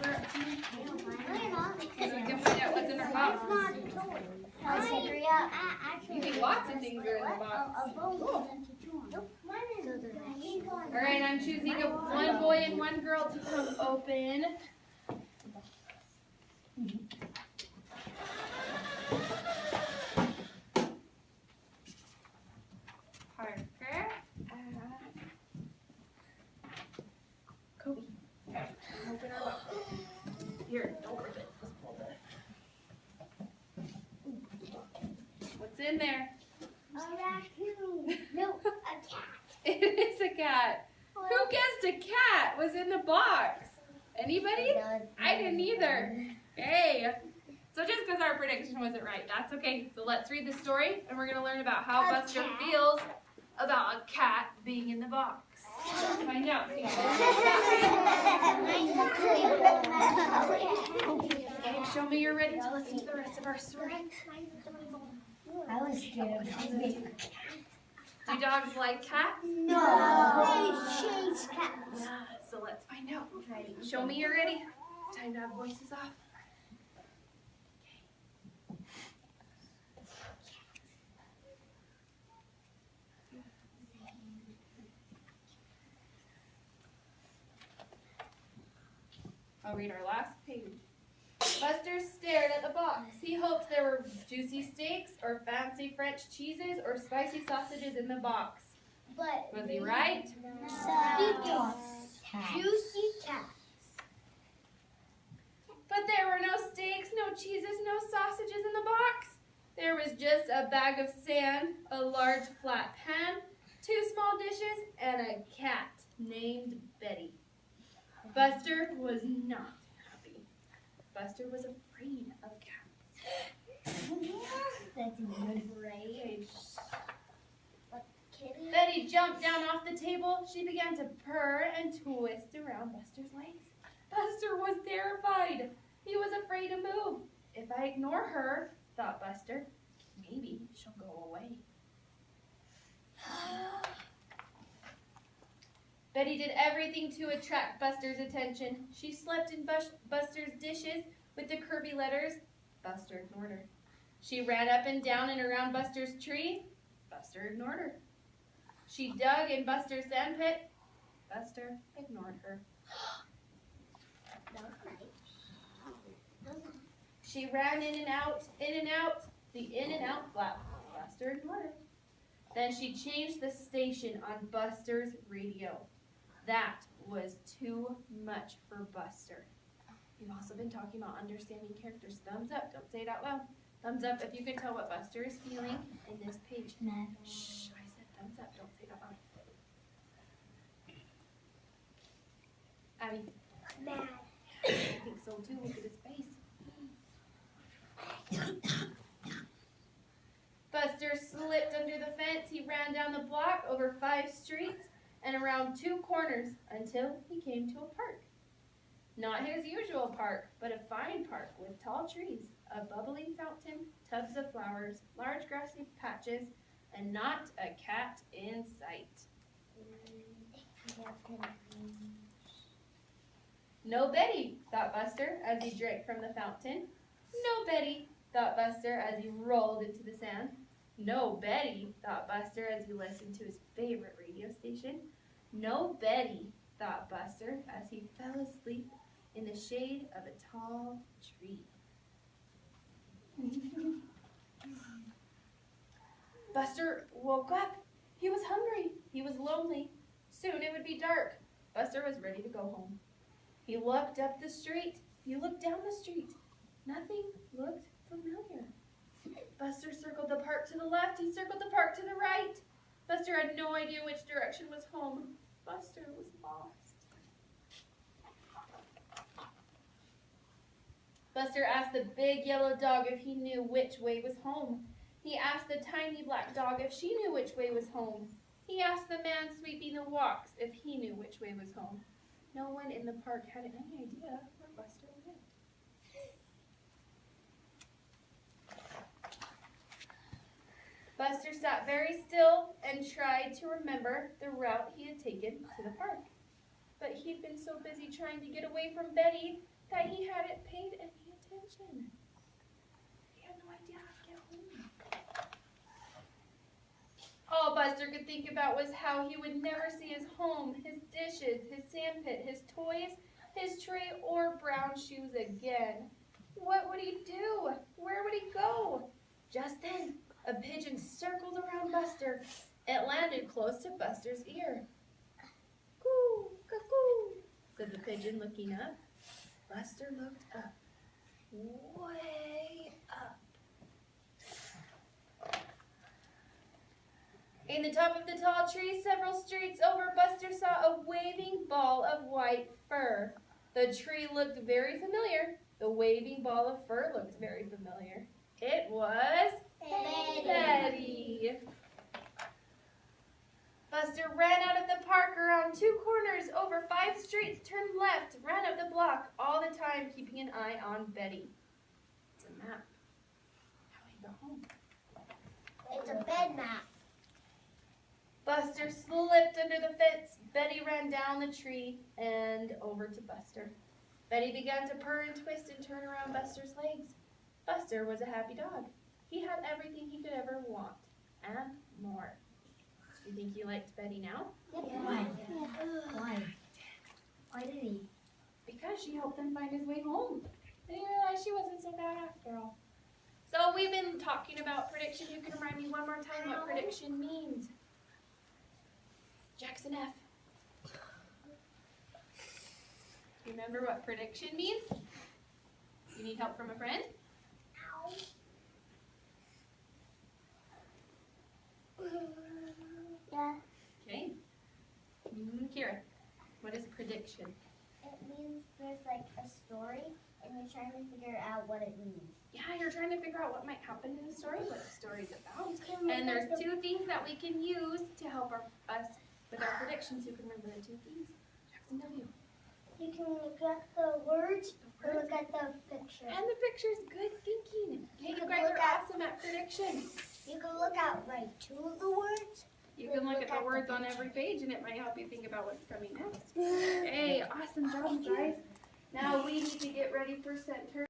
we're up to? So we can find out what's in our box. You think lots of things are in the box. Cool. All right, I'm choosing one boy and one girl to come open. Parker. Kobe. Open our box. Here, don't rip it. Just pull it. What's in there? A raccoon. No, a cat. It is a cat. Who guessed a cat was in the box? Anybody? I didn't either. Hey. So just because our prediction wasn't right, that's okay. So let's read the story, and we're going to learn about how Buster feels about a cat being in the box. Let's find out. Okay, show me you're ready to listen to the rest of our story. I was scared of big cat. Do dogs like cats? No. They chase cats. Yeah, so let's find out. Show me you're ready. It's time to have voices off. I'll read our last page. Buster stared at the box. He hoped there were juicy steaks or fancy French cheeses or spicy sausages in the box. But was he right? No. Juicy cats. But there were no steaks, no cheeses, no sausages in the box. There was just a bag of sand, a large flat pan, 2 small dishes, and a cat named Betty. Buster was not happy. Buster was afraid of cats. That's great. Betty jumped down off the table. She began to purr and twist around Buster's legs. Buster was terrified. He was afraid to move. If I ignore her, thought Buster, maybe she'll go away. Betty did everything to attract Buster's attention. She slept in Buster's dishes with the curvy letters. Buster ignored her. She ran up and down and around Buster's tree. Buster ignored her. She dug in Buster's sandpit. Buster ignored her. She ran in and out, the in and out flap. Buster ignored her. Then she changed the station on Buster's radio. That was too much for Buster. We've also been talking about understanding characters. Thumbs up. Don't say it out loud. Thumbs up if you can tell what Buster is feeling in this page. Shh, I said thumbs up. Don't say it out loud. Abby. Mad. I think so too. Look at his face. Buster slipped under the fence. He ran down the block over 5 streets and around 2 corners until he came to a park. Not his usual park, but a fine park with tall trees, a bubbling fountain, tubs of flowers, large grassy patches, and not a cat in sight. No Betty, thought Buster as he drank from the fountain. No Betty, thought Buster as he rolled into the sand. No Betty, thought Buster as he listened to his favorite radio station. No Betty, thought Buster as he fell asleep in the shade of a tall tree. Buster woke up. He was hungry. He was lonely. Soon it would be dark. Buster was ready to go home. He looked up the street. He looked down the street. Nothing looked familiar. Buster circled the park to the left. He circled the park to the right. Buster had no idea which direction was home. Buster was lost. Buster asked the big yellow dog if he knew which way was home. He asked the tiny black dog if she knew which way was home. He asked the man sweeping the walks if he knew which way was home. No one in the park had any idea where Buster went. Buster sat very still and tried to remember the route he had taken to the park. But he'd been so busy trying to get away from Betty that he hadn't paid any attention. He had no idea how to get home. All Buster could think about was how he would never see his home, his dishes, his sandpit, his toys, his tray, or brown shoes again. What would he do? Where would he go? Just then, a pigeon circled around Buster. It landed close to Buster's ear. "Coo, cuckoo," said the pigeon, looking up. Buster looked up. Way up. In the top of the tall tree, several streets over, Buster saw a waving ball of white fur. The tree looked very familiar. The waving ball of fur looked very familiar. It was Betty. Buster ran out of the park around 2 corners, over 5 streets, turned left, ran up the block, all the time keeping an eye on Betty. It's a map. How do you go home? It's a bed map. Buster slipped under the fence. Betty ran down the tree and over to Buster. Betty began to purr and twist and turn around Buster's legs. Buster was a happy dog. He had everything he could ever want, and more. Do you think he liked Betty now? Why? Why? Why did he? Because she helped him find his way home. And he realized she wasn't so bad after all. So we've been talking about prediction. You can remind me one more time what prediction means. Jackson F. Do you remember what prediction means? You need help from a friend? Yeah. Okay. Kira, what is prediction? It means there's like a story and you're trying to figure out what it means. Yeah, you're trying to figure out what might happen in the story, what the story's about. And there's 2 things that we can use to help us with our predictions. You can remember the 2 things. Jackson W. You can look at the words or look at the picture. And the picture's good thinking. Okay, you can guys look are at- awesome at prediction. You can look at like 2 of the words. You can look at the words on every page and it might help you think about what's coming next. Hey, awesome job, guys. Now we need to get ready for center.